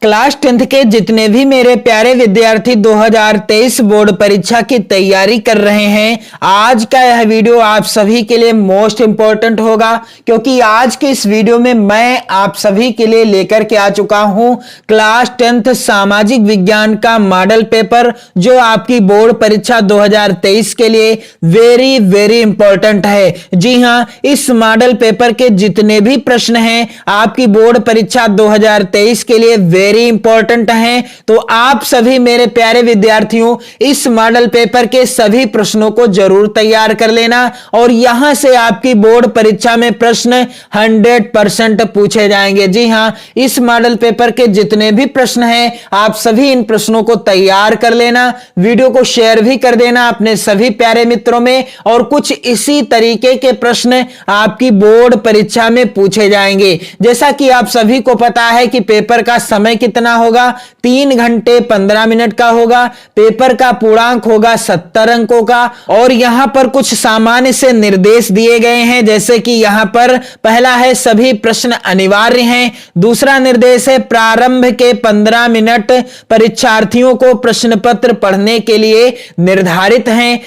Class 10th के जितने भी मेरे प्यारे विद्यार्थी 2023 बोर्ड परीक्षा की तैयारी कर रहे हैं, आज का यह वीडियो आप सभी के लिए मोस्ट इंपॉर्टेंट होगा, क्योंकि आज के इस वीडियो में मैं आप सभी के लिए लेकर के आ चुका हूं क्लास 10th सामाजिक विज्ञान का मॉडल पेपर, जो आपकी बोर्ड परीक्षा 2023 के लिए वेरी वेरी इंपॉर्टेंट है। जी हां, इस मॉडल पेपर के जितने भी प्रश्न हैं आपकी बोर्ड परीक्षा 2023 के लिए वेरी इंपॉर्टेंट हैं। तो आप सभी मेरे प्यारे विद्यार्थियों इस मॉडल पेपर के सभी प्रश्नों को जरूर तैयार कर लेना, और यहां से आपकी बोर्ड परीक्षा में प्रश्न 100% पूछे जाएंगे। जी हां, इस मॉडल पेपर के जितने भी प्रश्न हैं आप सभी इन प्रश्नों को तैयार कर लेना, वीडियो को शेयर भी कर देना अपने सभी प्यारे मित्रों में, और कुछ इसी तरीके के प्रश्न आपकी बोर्ड परीक्षा में पूछे जाएंगे। जैसा कि आप सभी को पता है कि पेपर का समय कितना होगा, 3 घंटे 15 मिनट का होगा। पेपर का पूर्णांक होगा 70 अंकों का, और यहां पर कुछ सामान्य से निर्देश दिए गए हैं, जैसे कि यहां पर पहला है सभी प्रश्न अनिवार्य हैं। दूसरा निर्देश है प्रारंभ के 15 मिनट परीक्षार्थियों को प्रश्न पत्र पढ़ने के लिए निर्धारित हैं।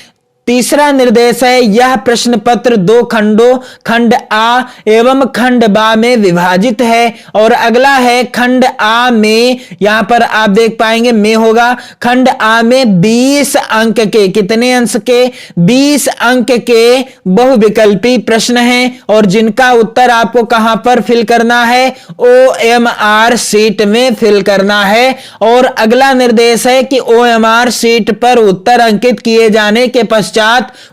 तीसरा निर्देश है यह प्रश्न पत्र 2 खंडों खंड आ एवं खंड बा में विभाजित है। और अगला है खंड आ में, यहां पर आप देख पाएंगे में होगा, खंड आ में 20 अंक के, कितने अंश के, 20 अंक के बहुविकल्पी प्रश्न हैं, और जिनका उत्तर आपको कहां पर फिल करना है, OMR शीट में फिल करना है। और अगला निर्देश है कि OMR शीट पर उत्तर अंकित किए जाने के पश्चात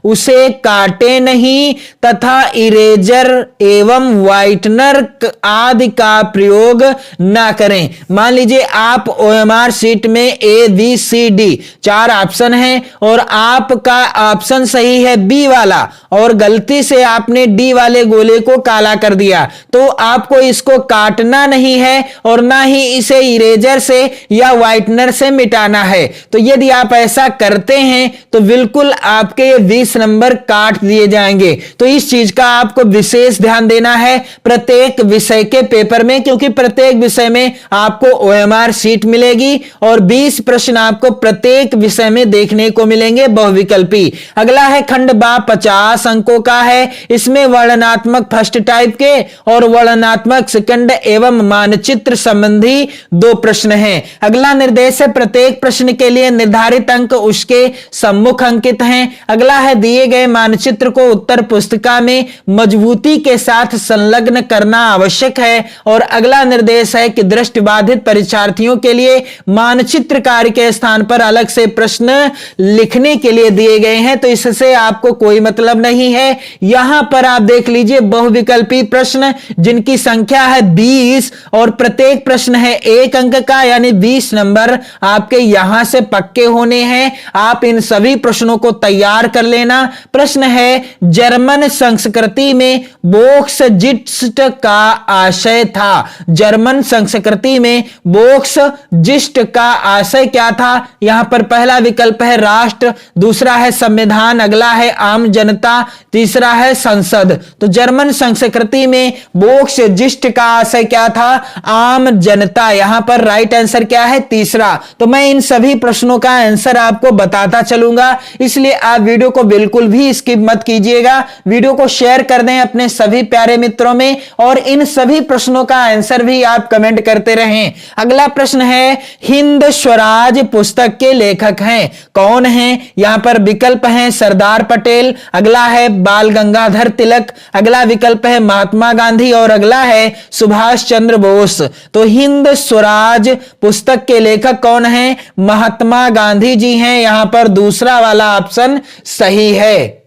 उसे काटे नहीं तथा इरेजर एवं व्हाइटनर आदि का प्रयोग न करें। मान लीजिए आप OMR शीट में ABCD 4 ऑप्शन हैं, और आपका ऑप्शन सही है बी वाला, और गलती से आपने डी वाले गोले को काला कर दिया, तो आपको इसको काटना नहीं है और ना ही इसे इरेजर से या व्हाइटनर से मिटाना है। तो यदि आप ऐसा करते हैं तो बिल्कुल आपके 20 नंबर काट दिए जाएंगे। तो इस चीज का आपको विशेष ध्यान देना है प्रत्येक विषय के पेपर में, क्योंकि प्रत्येक विषय में आपको OMR शीट मिलेगी और 20 प्रश्न आपको प्रत्येक विषय में देखने को मिलेंगे बहुविकल्पी। अगला है खंड बा 50 अंकों का है। इसमें वर्णनात्मक फर्स्ट टाइप के और वर्णनात्मक सेकंड एवं मानचित्र संबंधी 2 प्रश्न हैं। अगला निर्देश है प्रत्येक प्रश्न के लिए निर्धारित अंक उसके सम्मुख अंकित हैं। अगला है दिए गए मानचित्र को उत्तर पुस्तिका में मजबूती के साथ संलग्न करना आवश्यक है। और अगला निर्देश है कि दृष्टिबाधित परीक्षार्थियों के लिए मानचित्र कार्य के स्थान पर अलग से प्रश्न लिखने के लिए दिए गए हैं, तो इससे आपको कोई मतलब नहीं है। यहां पर आप देख लीजिए बहुविकल्पी प्रश्न जिनकी संख्या है 20, और प्रत्येक प्रश्न है 1 अंक का, यानी 20 नंबर आपके यहां से पक्के होने हैं। आप इन सभी प्रश्नों को तैयार कर लेना। प्रश्न है जर्मन संस्कृति में बोक्सजिस्ट का आशय था। जर्मन संस्कृति में बोक्सजिस्ट का आशय क्या था? यहां पर पहला विकल्प है राष्ट्र, दूसरा है संविधान, अगला है आम जनता, तीसरा है संसद। तो जर्मन संस्कृति में बोक्सजिस्ट का आशय क्या था? आम जनता। यहां पर राइट आंसर क्या है? तीसरा। तो मैं इन सभी प्रश्नों का आंसर आपको बताता चलूंगा, इसलिए आप वीडियो को बिल्कुल भी स्किप मत कीजिएगा। वीडियो को शेयर कर दें अपने सभी प्यारे मित्रों में, और इन सभी प्रश्नों का आंसर भी आप कमेंट करते रहें। अगला प्रश्न है हिंद स्वराज पुस्तक के लेखक हैं कौन हैं? यहां पर विकल्प हैं सरदार पटेल, अगला है बाल गंगाधर तिलक, अगला विकल्प है महात्मा गांधी, और अगला है सुभाष चंद्र बोस। तो हिंद स्वराज पुस्तक के लेखक कौन हैं? महात्मा गांधी जी हैं। यहां पर दूसरा वाला ऑप्शन सही है।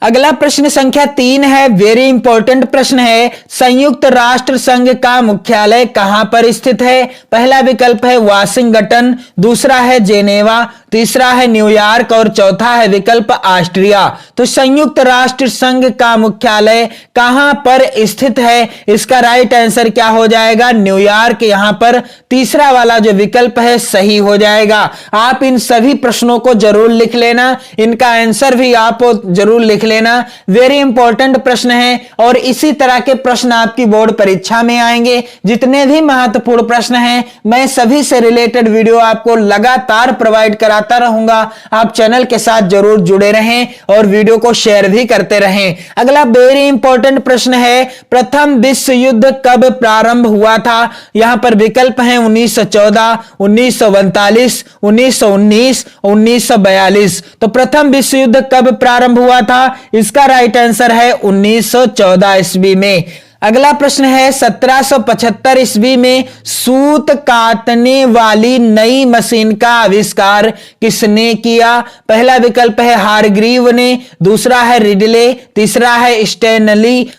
अगला प्रश्न संख्या 3 है, वेरी इंपॉर्टेंट प्रश्न है। संयुक्त राष्ट्र संघ का मुख्यालय कहां पर स्थित है? पहला विकल्प है वाशिंगटन, दूसरा है जेनेवा, तीसरा है न्यूयॉर्क और चौथा है विकल्प ऑस्ट्रिया। तो संयुक्त राष्ट्र संघ का मुख्यालय कहां पर स्थित है? इसका राइट आंसर क्या हो जाएगा? न्यूयॉर्क। यहां पर तीसरा वाला जो विकल्प है सही हो जाएगा। आप इन सभी प्रश्नों को जरूर लिख लेना, इनका आंसर भी आप जरूर लिख लेना। वेरी इंपॉर्टेंट प्रश्न है और इसी तरह के प्रश्न आपकी बोर्ड परीक्षा में आएंगे। जितने भी महत्वपूर्ण प्रश्न हैं मैं सभी से रिलेटेड वीडियो आपको लगातार प्रोवाइड कराता रहूंगा। आप चैनल के साथ जरूर जुड़े रहें और वीडियो को शेयर भी करते रहें। अगला वेरी इंपॉर्टेंट प्रश्न है, प्रथम विश्व युद्ध कब प्रारंभ हुआ था? यहां पर विकल्प हैं 1914, 1942, 1919, 1942। तो प्रथम विश्व युद्ध कब प्रारंभ हुआ था? इसका राइट आंसर है 1914 ईस्वी में। अगला प्रश्न है 1775 ईस्वी में सूत काटने वाली नई मशीन का आविष्कार किसने किया? पहला विकल्प है हारग्रीव ने, दूसरा है रिडले, तीसरा है स्टेनली,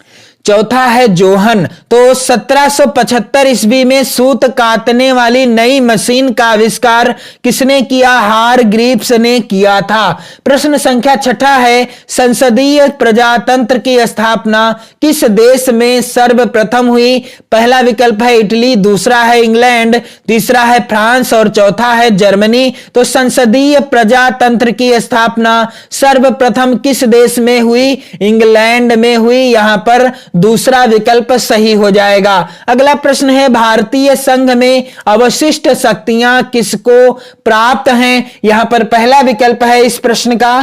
चौथा है जोहन। तो 1775 ईस्वी में सूत काटने वाली नई मशीन का आविष्कार किसने किया? हारग्रीव्स ने किया था। प्रश्न संख्या 6 है, संसदीय प्रजातंत्र की स्थापना किस देश में सर्वप्रथम हुई? पहला विकल्प है इटली, दूसरा है इंग्लैंड, तीसरा है फ्रांस और चौथा है जर्मनी। तो संसदीय प्रजातंत्र की स्थापना सर्वप्रथम किस देश में हुई? इंग्लैंड में हुई। यहां पर दूसरा विकल्प सही हो जाएगा। अगला प्रश्न है, भारतीय संघ में अवशिष्ट शक्तियां किसको प्राप्त हैं? यहां पर पहला विकल्प है इस प्रश्न का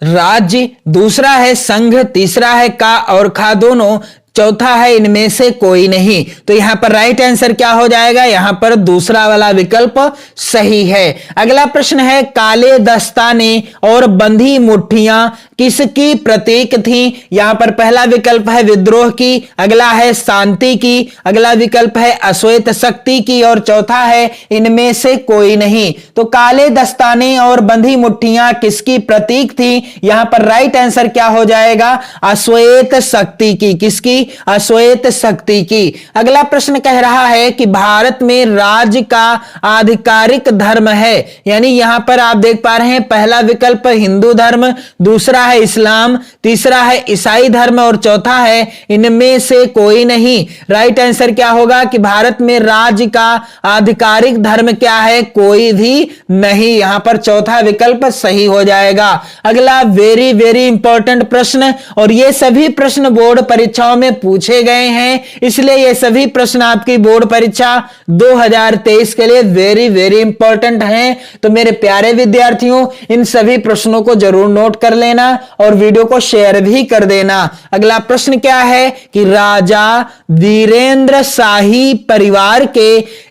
राज्य, दूसरा है संघ, तीसरा है का और खा दोनों, चौथा है इनमें से कोई नहीं। तो यहां पर राइट आंसर क्या हो जाएगा? यहां पर दूसरा वाला विकल्प सही है। अगला प्रश्न है, काले दस्ताने और बंधी मुट्ठियां किसकी प्रतीक थी? यहां पर पहला विकल्प है विद्रोह की, अगला है शांति की, अगला विकल्प है अश्वेत शक्ति की और चौथा है इनमें से कोई नहीं। तो काले दस्ताने और बंधी मुट्ठियां किसकी प्रतीक थी? यहां पर राइट आंसर क्या हो जाएगा? अश्वेत शक्ति की। किसकी? अश्वेत शक्ति की। अगला प्रश्न कह रहा है कि भारत में राज्य का आधिकारिक धर्म है, यानी यहां पर आप देख पा रहे हैं पहला विकल्प हिंदू धर्म, दूसरा है इस्लाम, तीसरा है ईसाई धर्म और चौथा है इनमें से कोई नहीं। राइट आंसर क्या होगा कि भारत में राज्य का आधिकारिक धर्म क्या है? कोई भी नहीं। यहां पर चौथा विकल्प सही हो जाएगा। अगला वेरी वेरी इंपॉर्टेंट प्रश्न, और ये सभी प्रश्न बोर्ड परीक्षाओं में पूछे गए हैं, इसलिए ये सभी प्रश्न आपकी बोर्ड परीक्षा 2023 के लिए वेरी वेरी इंपॉर्टेंट हैं। तो मेरे प्यारे विद्यार्थियों, इन सभी प्रश्नों को जरूर नोट कर लेना और वीडियो को शेयर भी कर देना। अगला प्रश्न क्या है कि राजा वीरेंद्र शाही परिवार के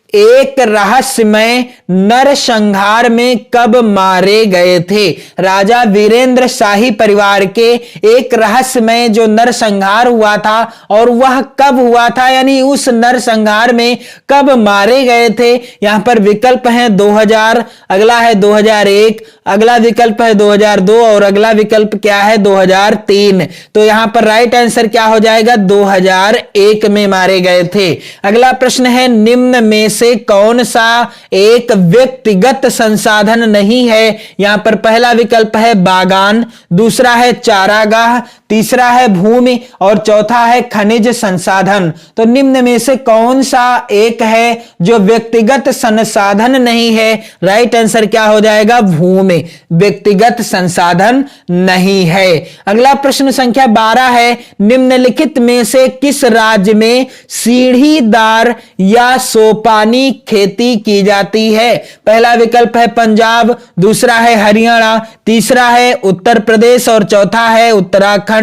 एक रहस्यमय नरसंहार में कब मारे गए थे? राजा वीरेंद्र शाही परिवार के एक रहस्यमय जो नरसंहार हुआ था और वह कब हुआ था, यानी उस नरसंहार में कब मारे गए थे? यहां पर विकल्प हैं 2000, अगला है 2001, अगला विकल्प है 2002 और अगला विकल्प क्या है 2003। तो यहां पर राइट आंसर क्या हो जाएगा? 2001 में मारे गए थे। अगला प्रश्न है, निम्न में से कौन सा एक व्यक्तिगत संसाधन नहीं है? यहां पर पहला विकल्प है बागान, दूसरा है चारागाह, तीसरा है भूमि और चौथा है खनिज संसाधन। तो निम्न में से कौन सा एक है जो व्यक्तिगत संसाधन नहीं है? राइट आंसर क्या हो जाएगा? भूमि, व्यक्तिगत संसाधन नहीं है। अगला प्रश्न संख्या 12 है, निम्नलिखित में से किस राज्य में सीढ़ीदार या सोपानी खेती की जाती है? पहला विकल्प है पंजाब, दूसरा है हरियाणा, तीसरा है उत्तर प्रदेश और चौथा है उत्तराखंड।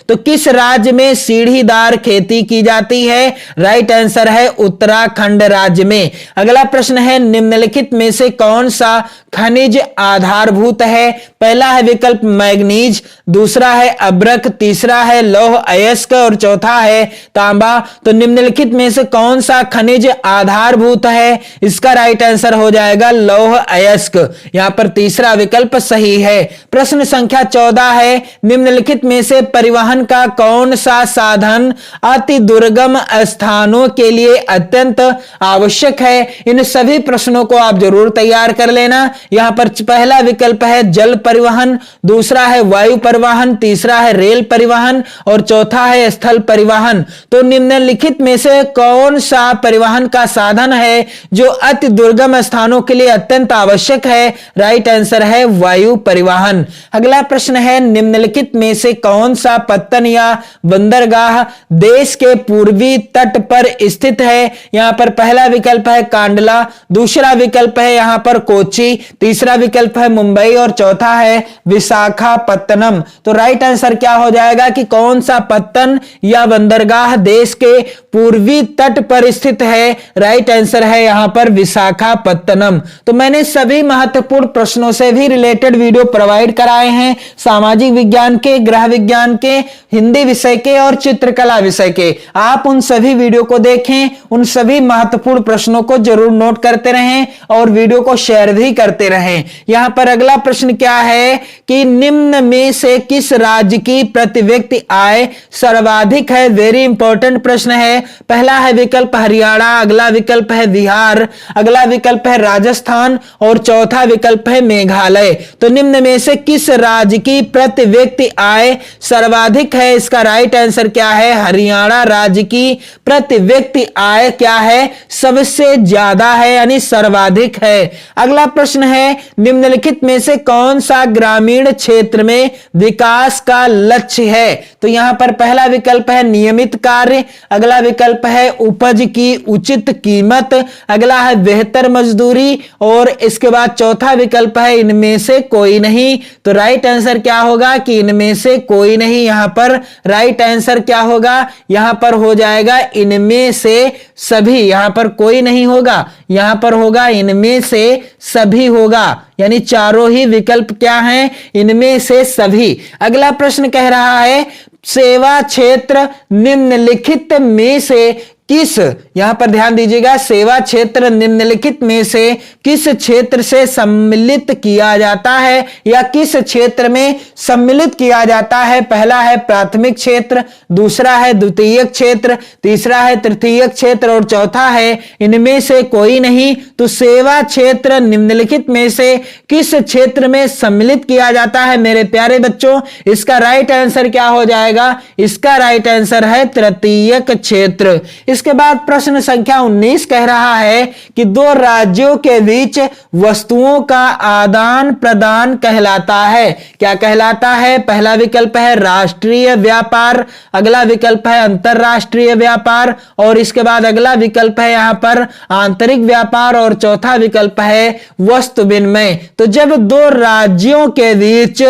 तो किस राज्य में सीढ़ीदार खेती की जाती है? राइट आंसर है उत्तराखंड राज्य में। अगला प्रश्न है, निम्नलिखित में से कौन सा खनिज आधारभूत है? पहला है विकल्प मैग्नीज, दूसरा है अब्रक, तीसरा है लौह अयस्क और चौथा है तांबा। तो निम्नलिखित में से कौन सा खनिज आधारभूत मजबूत है, इसका राइट आंसर हो जाएगा लौह अयस्क। यहां पर तीसरा विकल्प सही है। प्रश्न संख्या 14 है, निम्नलिखित में से परिवहन का कौन सा साधन अति दुर्गम स्थानों के लिए अत्यंत आवश्यक है? इन सभी प्रश्नों को आप जरूर तैयार कर लेना। यहां पर पहला विकल्प है जल परिवहन, दूसरा है वायु परिवहन, तीसरा है रेल परिवहन और चौथा है स्थल परिवहन। तो निम्नलिखित में से कौन सा परिवहन का साधन है जो अति दुर्गम स्थानों के लिए अत्यंत आवश्यक है? राइट आंसर है वायु परिवहन। अगला प्रश्न है, निम्नलिखित में से कौन सा पत्तन या बंदरगाह देश के पूर्वी तट पर स्थित है? यहां पर पहला विकल्प है कांडला, दूसरा विकल्प है यहां पर कोच्चि, तीसरा विकल्प है मुंबई और चौथा है विशाखापत्तनम। तो राइट आंसर क्या हो जाएगा कि कौन सा पत्तन या बंदरगाह देश के पूर्वी तट पर स्थित है? राइट आंसर है यहां पर विशाखापत्तनम। तो मैंने सभी महत्वपूर्ण प्रश्नों से भी रिलेटेड वीडियो प्रोवाइड कराए हैं, सामाजिक विज्ञान के, गृह विज्ञान के, हिंदी विषय के और चित्रकला विषय के। आप उन सभी वीडियो को देखें, उन सभी महत्वपूर्ण प्रश्नों को जरूर नोट करते रहें और वीडियो को शेयर भी करते रहें। यहां पर अगला प्रश्न क्या है कि निम्न में से किस राज्य की प्रति व्यक्ति आय सर्वाधिक है? वेरी इंपॉर्टेंट प्रश्न है। पहला है विकल्प हरियाणा, अगला विकल्प है बिहार, अगला विकल्प है राजस्थान और चौथा विकल्प है मेघालय। तो निम्न में से किस राज्य की प्रति व्यक्ति आय सर्वाधिक है? इसका राइट आंसर क्या है? हरियाणा राज्य की प्रति व्यक्ति आय क्या है? सबसे ज्यादा है, यानी सर्वाधिक है। अगला प्रश्न है, निम्नलिखित में से कौन सा ग्रामीण क्षेत्र में विकास का लक्ष्य है? तो यहां पर पहला विकल्प है नियमित कार्य, अगला विकल्प है उपज की उचित कीमत, अगला है बेहतर मजदूरी और इसके बाद चौथा विकल्प है इनमें से कोई नहीं। तो राइट आंसर क्या होगा कि इनमें से कोई नहीं। यहां पर राइट आंसर क्या होगा? यहां पर हो जाएगा इनमें से सभी। यहां पर कोई नहीं होगा, यहां पर होगा इनमें से सभी होगा, यानी चारों ही विकल्प क्या हैं? इनमें से सभी। अगला प्रश्न कह रहा है, सेवा क्षेत्र निम्नलिखित में से किस, यहां पर ध्यान दीजिएगा, सेवा क्षेत्र निम्नलिखित में से किस क्षेत्र से सम्मिलित किया जाता है या किस क्षेत्र में सम्मिलित किया जाता है? पहला है प्राथमिक क्षेत्र, दूसरा है द्वितीयक क्षेत्र, तीसरा है तृतीयक क्षेत्र और चौथा है इनमें से कोई नहीं। तो सेवा क्षेत्र निम्नलिखित में से किस क्षेत्र में सम्मिलित किया जाता है मेरे प्यारे बच्चों? इसका राइट आंसर क्या हो जाएगा? इसका राइट आंसर है तृतीयक क्षेत्र। इसके बाद प्रश्न संख्या 19 कह रहा है कि दो राज्यों के बीच वस्तुओं का आदान प्रदान कहलाता है। क्या कहलाता है? पहला विकल्प है राष्ट्रीय व्यापार, अगला विकल्प है अंतरराष्ट्रीय व्यापार और इसके बाद अगला विकल्प है यहां पर आंतरिक व्यापार और चौथा विकल्प है वस्तु विनिमय। तो जब दो राज्यों के बीच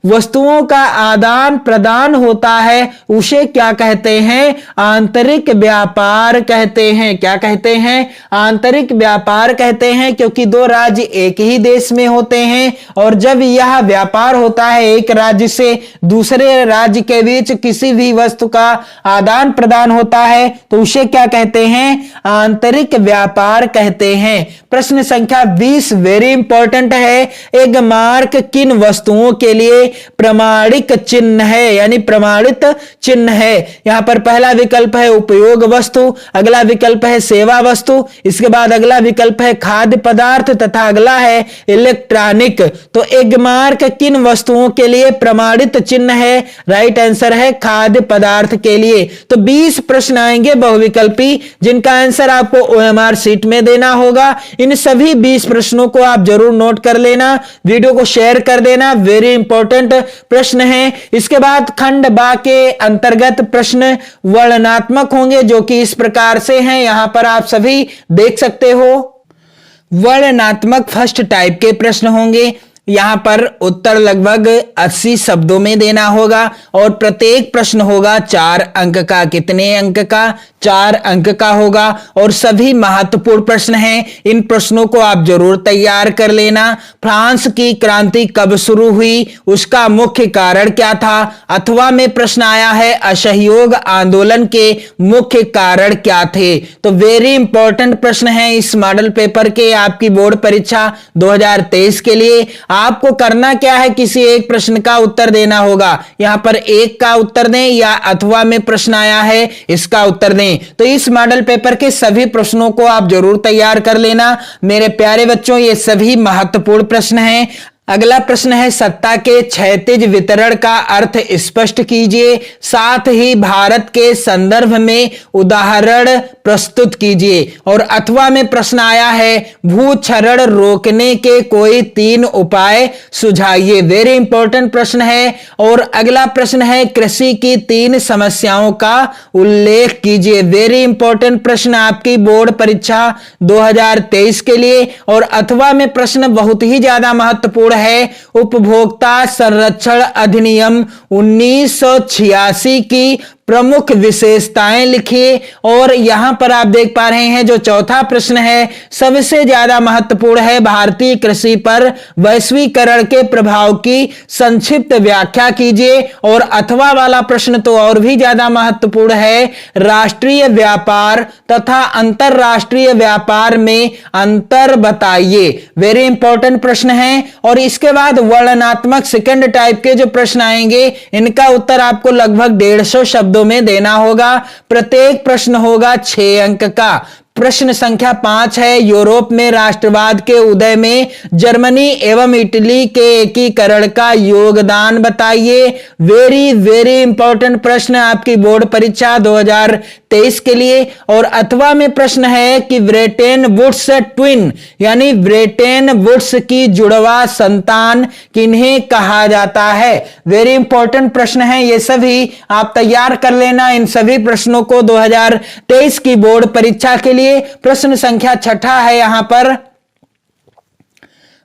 वस्तुओं का आदान प्रदान होता है उसे क्या कहते हैं? आंतरिक व्यापार कहते हैं। क्या कहते हैं? आंतरिक व्यापार कहते हैं, क्योंकि दो राज्य एक ही देश में होते हैं और जब यह व्यापार होता है एक राज्य से दूसरे राज्य के बीच किसी भी वस्तु का आदान प्रदान होता है तो उसे क्या कहते हैं? आंतरिक व्यापार कहते हैं। प्रश्न संख्या 20 वेरी इंपॉर्टेंट है, एक मार्क किन वस्तुओं के लिए प्रमाणिक चिन्ह है, यानी प्रमाणित चिन्ह है? यहां पर पहला विकल्प है उपयोग वस्तु, अगला विकल्प है सेवा वस्तु, इसके बाद अगला विकल्प है खाद्य पदार्थ तथा अगला है इलेक्ट्रॉनिक। तो एगमार्क किन वस्तुओं के लिए प्रमाणित चिन्ह है? राइट आंसर है खाद्य पदार्थ के लिए। तो 20 प्रश्न आएंगे बहुविकल्पी, जिनका आंसर आपको ओएमआर शीट में देना होगा। इन सभी 20 प्रश्नों को आप जरूर नोट कर लेना, वीडियो को शेयर कर देना, वेरी इंपॉर्टेंट प्रश्न है। इसके बाद खंड बा के अंतर्गत प्रश्न वर्णनात्मक होंगे जो कि इस प्रकार से हैं, यहां पर आप सभी देख सकते हो। वर्णनात्मक फर्स्ट टाइप के प्रश्न होंगे। यहाँ पर उत्तर लगभग 80 शब्दों में देना होगा और प्रत्येक प्रश्न होगा 4 अंक का। कितने अंक का? 4 अंक का होगा और सभी महत्वपूर्ण प्रश्न हैं। इन प्रश्नों को आप जरूर तैयार कर लेना। फ्रांस की क्रांति कब शुरू हुई? उसका मुख्य कारण क्या था? अथवा में प्रश्न आया है असहयोग आंदोलन के मुख्य कारण क्या थे? तो वेरी इंपॉर्टेंट प्रश्न है इस मॉडल पेपर के आपकी बोर्ड परीक्षा 2023 के लिए। आपको करना क्या है, किसी एक प्रश्न का उत्तर देना होगा। यहां पर एक का उत्तर दें या अथवा में प्रश्न आया है इसका उत्तर दें। तो इस मॉडल पेपर के सभी प्रश्नों को आप जरूर तैयार कर लेना मेरे प्यारे बच्चों, ये सभी महत्वपूर्ण प्रश्न हैं। अगला प्रश्न है सत्ता के क्षैतिज वितरण का अर्थ स्पष्ट कीजिए, साथ ही भारत के संदर्भ में उदाहरण प्रस्तुत कीजिए। और अथवा में प्रश्न आया है भूक्षरण रोकने के कोई 3 उपाय सुझाइए। वेरी इंपॉर्टेंट प्रश्न है। और अगला प्रश्न है कृषि की 3 समस्याओं का उल्लेख कीजिए। वेरी इंपॉर्टेंट प्रश्न आपकी बोर्ड परीक्षा 2023 के लिए। और अथवा में प्रश्न बहुत ही ज्यादा महत्वपूर्ण है उपभोक्ता संरक्षण अधिनियम 1986 की प्रमुख विशेषताएं लिखिए। और यहां पर आप देख पा रहे हैं जो चौथा प्रश्न है सबसे ज्यादा महत्वपूर्ण है भारतीय कृषि पर वैश्वीकरण के प्रभाव की संक्षिप्त व्याख्या कीजिए। और अथवा वाला प्रश्न तो और भी ज्यादा महत्वपूर्ण है राष्ट्रीय व्यापार तथा अंतरराष्ट्रीय व्यापार में अंतर बताइए। वेरी इंपॉर्टेंट प्रश्न है। और इसके बाद वर्णनात्मक सेकंड टाइप के जो प्रश्न आएंगे इनका उत्तर आपको लगभग 150 शब्दों में देना होगा। प्रत्येक प्रश्न होगा 6 अंक का। प्रश्न संख्या 5 है यूरोप में राष्ट्रवाद के उदय में जर्मनी एवं इटली के एकीकरण का योगदान बताइए। वेरी वेरी इंपॉर्टेंट प्रश्न आपकी बोर्ड परीक्षा 2023 के लिए। और अथवा में प्रश्न है कि ब्रेटेन वुड्स ट्विन यानी ब्रेटेन वुड्स की जुड़वा संतान किन्हें कहा जाता है। वेरी इंपॉर्टेंट प्रश्न है ये सभी, आप तैयार कर लेना इन सभी प्रश्नों को 2023 की बोर्ड परीक्षा के लिए। प्रश्न संख्या 6 है यहां पर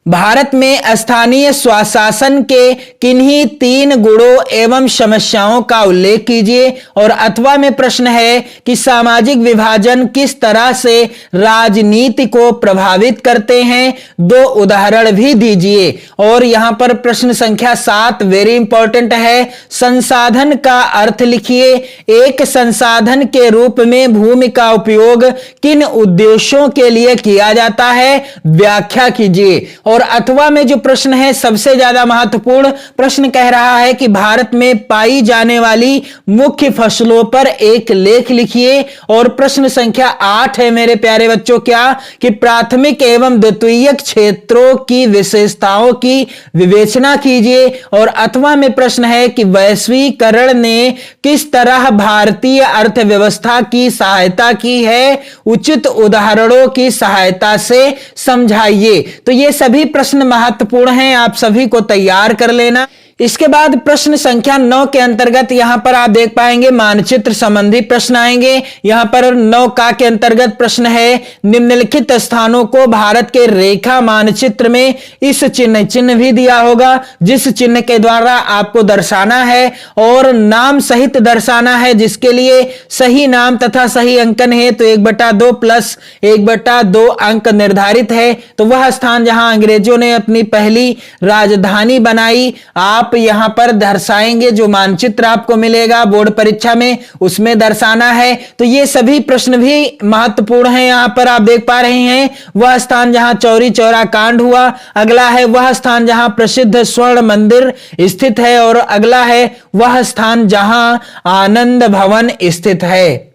भारत में स्थानीय स्वशासन के किन्हीं 3 गुणों एवं समस्याओं का उल्लेख कीजिए। और अथवा में प्रश्न है कि सामाजिक विभाजन किस तरह से राजनीति को प्रभावित करते हैं, 2 उदाहरण भी दीजिए। और यहां पर प्रश्न संख्या 7 वेरी इंपॉर्टेंट है संसाधन का अर्थ लिखिए। एक संसाधन के रूप में भूमि का उपयोग किन उद्देश्यों के लिए किया जाता है, व्याख्या कीजिए। और अथवा में जो प्रश्न है सबसे ज्यादा महत्वपूर्ण प्रश्न कह रहा है कि भारत में पाई जाने वाली मुख्य फसलों पर एक लेख लिखिए। और प्रश्न संख्या 8 है मेरे प्यारे बच्चों क्या कि प्राथमिक एवं द्वितीयक क्षेत्रों की विशेषताओं की विवेचना कीजिए। और अथवा में प्रश्न है कि वैश्वीकरण ने किस तरह भारतीय अर्थव्यवस्था की सहायता की है, उचित उदाहरणों की सहायता से समझाइए। तो ये सभी प्रश्न महत्वपूर्ण हैं, आप सभी को तैयार कर लेना। इसके बाद प्रश्न संख्या 9 के अंतर्गत यहां पर आप देख पाएंगे मानचित्र संबंधी प्रश्न आएंगे। यहां पर 9 का के अंतर्गत प्रश्न है निम्नलिखित स्थानों को भारत के रेखा मानचित्र में इस चिन्ह भी दिया होगा जिस चिन्ह के द्वारा आपको दर्शाना है और नाम सहित दर्शाना है, जिसके लिए सही नाम तथा सही अंकन है तो 1/2 प्लस 1/2 अंक निर्धारित है। तो वह स्थान जहां अंग्रेजों ने अपनी पहली राजधानी बनाई आप यहां पर दर्शाएंगे। जो मानचित्र आपको मिलेगा बोर्ड परीक्षा में उसमें दर्शाना है। तो ये सभी प्रश्न भी महत्वपूर्ण हैं। यहां पर आप देख पा रहे हैं वह स्थान जहां चौरी चौरा कांड हुआ, अगला है वह स्थान जहां प्रसिद्ध स्वर्ण मंदिर स्थित है और अगला है वह स्थान जहां आनंद भवन स्थित है।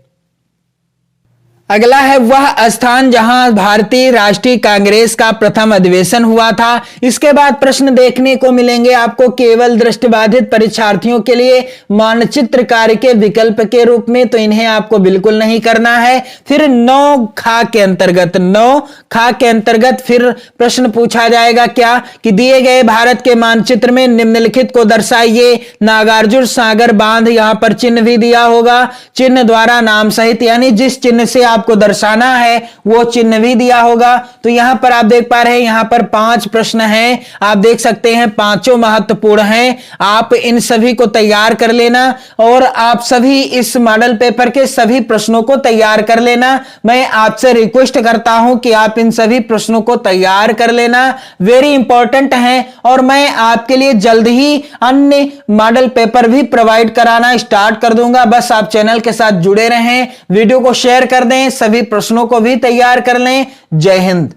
अगला है वह स्थान जहां भारतीय राष्ट्रीय कांग्रेस का प्रथम अधिवेशन हुआ था। इसके बाद प्रश्न देखने को मिलेंगे आपको केवल दृष्टिबाधित परीक्षार्थियों के लिए मानचित्र कार्य के विकल्प के रूप में, तो इन्हें आपको बिल्कुल नहीं करना है। फिर 9 खा के अंतर्गत फिर प्रश्न पूछा जाएगा क्या कि दिए गए भारत के मानचित्र में निम्नलिखित को दर्शाइए। नागार्जुन सागर बांध, यहां पर चिन्ह भी दिया होगा, चिन्ह द्वारा नाम सहित यानी जिस चिन्ह से आपको दर्शाना है वो चिन्ह भी दिया होगा। तो यहां पर आप देख पा रहे हैं, यहां पर 5 प्रश्न हैं, आप देख सकते हैं पांचों महत्वपूर्ण हैं। आप इन सभी को तैयार कर लेना और आप सभी इस मॉडल पेपर के सभी प्रश्नों को तैयार कर लेना। मैं आपसे रिक्वेस्ट करता हूं कि आप इन सभी प्रश्नों को तैयार कर लेना, वेरी इंपॉर्टेंट हैं। और मैं आपके लिए जल्द ही अन्य मॉडल पेपर भी प्रोवाइड कराना स्टार्ट कर दूंगा। बस आप चैनल के साथ जुड़े रहें, वीडियो को शेयर कर दें, सभी प्रश्नों को भी तैयार कर लें। जय हिंद।